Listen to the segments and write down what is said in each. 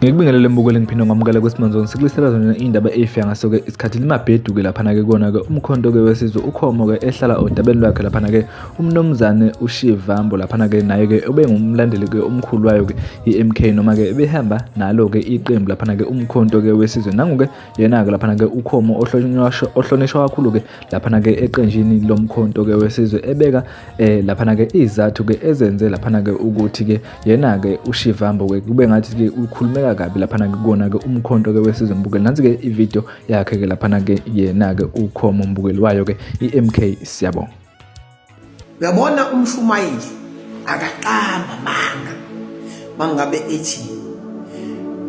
Ngikubingelele mbukeli ngiphinde ngamukela kwesimanje sikulisela zona indaba efika ngaso ke isikhathi limabhedu ke lapha ke kona ke umkhonto ke wesizwe ukhomo ke ehlala odabeni lwakhe lapha ke umnomzane uShivambo lapha ke naye ke obengumlandeli ke omkhulu wayo ke iMK noma ke ebehamba nalo ke iqembu lapha ke umkhonto ke wesizwe nangu ke yena ke lapha ke ukhomo ohlonishwa kakhulu ke lapha ke eqenjini lomkhonto ke wesizwe ebeka lapha ke izathu ke ezenze lapha ke ukuthi ke yena ke uShivambo ke kube ngathi ke ukhulumeka kabi lapha ke kona ke umkhonto ke wesizwe mbukeli nansi ke ivideo yakhe ke lapha ke yena ke ukhomo mbukeli wayo ke iMK siyabonga. Uyabona umshumayeli akaqamba manga mangabe ethi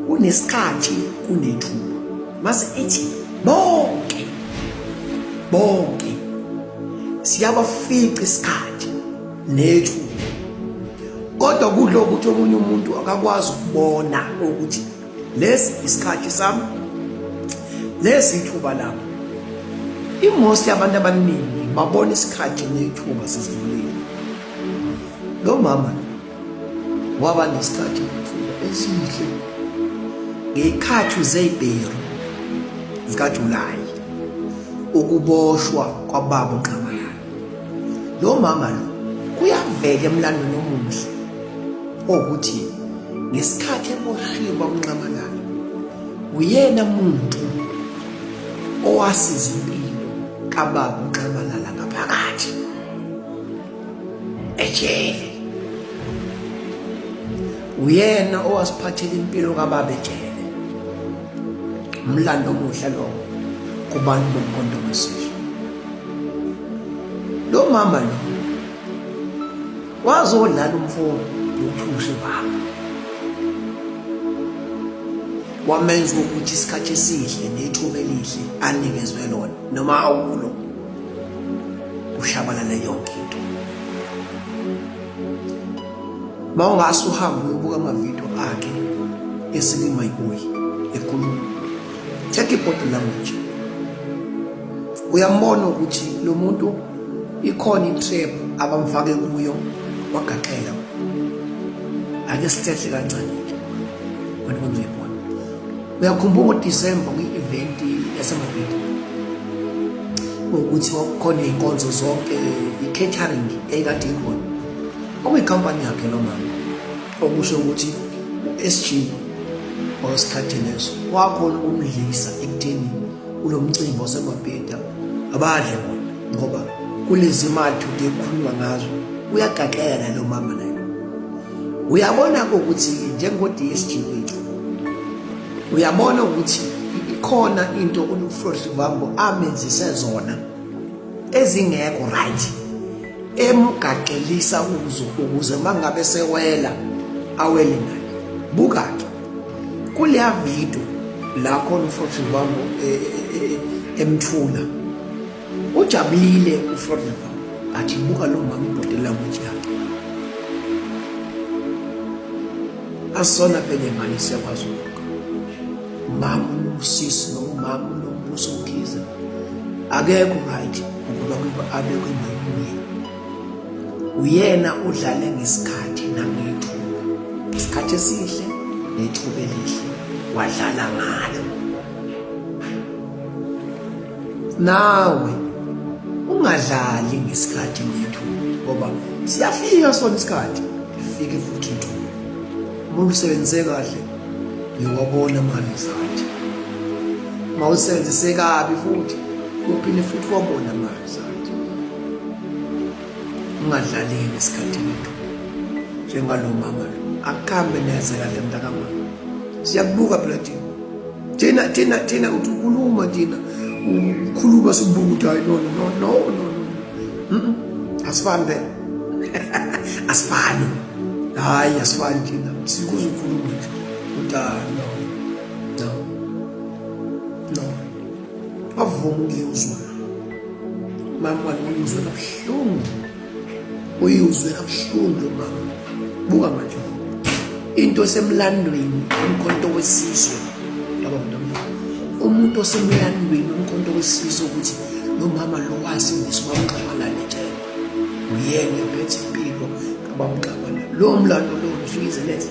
kunesikhathi kunethuba mase ethi bonke siyabafica isikhathi nethuba kodwa kudlo ukuthi omunye umuntu akakwazi ukubona ukuthi lesi isikhathi sami lesi ithuba lami. Imost yabantu abaningi babona isikhathi nethuba sesidlulile. Lo mama waba nesikhathi nethuba esihle ngekhathi zeBheru zikaJulayi ukuboshwa kwababa uNxamalala. Lo mama lo kuyavela emlandweni omuhle ukuthi ngesikhathi eboshiwe uNxamalala uyena muntu owasiza impilo kababa uNxamalala ngaphakathi ejele. Uyena owasiphathela impilo kababa ejele. Umlando omuhle lo kubantu bomkhonto wesizwe. Lo mama lo wazodlala umfowabo nothushe baba wamenza ukuthi isikhathi esihle nethuba elihle anikezwe lona noma awulo ushabalala yonke into. Mawungase uhambe uyobuka amavidiyo akhe esilima ibuyi ekhuluma check ibody language uyambona ukuthi lo muntu ikhona itrap abamfake kuyo wagaxela. Ake sithethe kancane wena uzibona. Uyakhumbula uDisemba kwi-event yasemavidiyo ukuthi wakhona inkonzo zonke i-catering ekade ikhona okuyikhampani yakhe lo mama okusho ukuthi uSG osikhathini leso wakhona ukumdlisa ekutheni kulo mcimbi wasemabheda abadle bona ngoba kulezi imali kukhulunywa ngazo uyagaxela lo mama naye. Uyabona ukuthi njengo-DSG wethu uyabona ukuthi ikhona into uFrosivambo amenzise zona ezingekho right emgaxelisa ukuze mangabe sewela awele naye. Buka-ke kuleya video la khona uFrosivambo emthula ujabulile uFrosivambo athi buka lo mama ibody language yakhe asona phela imali siyakwazi ukubuka. Mama usisi nomama nombuso uKhiza akekho right ukuba abe kwimali. Uyena udlale ngesikhathi nangethuba isikhathi esihle nethuba elihle wadlala ngalo. Nawe ungadlali ngesikhathi nethuba ngoba siyafika sona isikhathi ifike futhi ithuba. Mawusebenze kahle uyawabona ama-result. Mawusebenzise kabi futhi uphinde futhi wabona ama-result. Ungadlali ngesikhathi nethuba njengalo mama lo akhambe neze kahle mntakamama. Siyakubuka phela thina uthi ukhuluma thina ukhuluma sibuka ukuthi hayi no asifani phela asifani hayi asifani thina sikuze ukhuluma nje ukuthi no avuma ukuzwa mama uyizwe kabuhlungu uyizwe kabuhlungu lo mama. Buka manje into esemlandweni umkhonto wesizwe umuntu osemlandweni, umkhonto wesizwe ukuthi lo mama lo wasindisa uBamXabalala etshela uyena ephethe impilo kaBamXabalala. Lo mlando lo usuyize lethe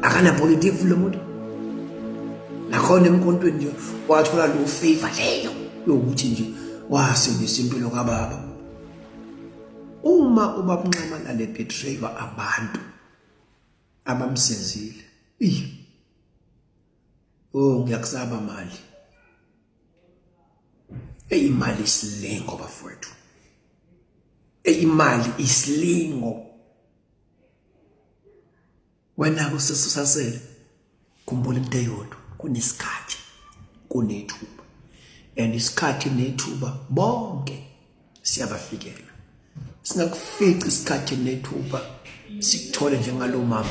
akanapolitiki lo muntu. Nakhona emkhontweni nje wathola lo favor leyo yokuthi nje wasindisa impilo kababa. Uma uBamXabalala ebetraywa abantu abamsenzile, ngiyakusaba mali. Imali isilingo bafowethu. Imali isilingo. Wena kusasele khumbula into eyodwa, kunesikhathi, kunethuba. And isikhathi nethuba bonke siyabafikela. Singakufica isikhathi nethuba sikuthole njengalo mama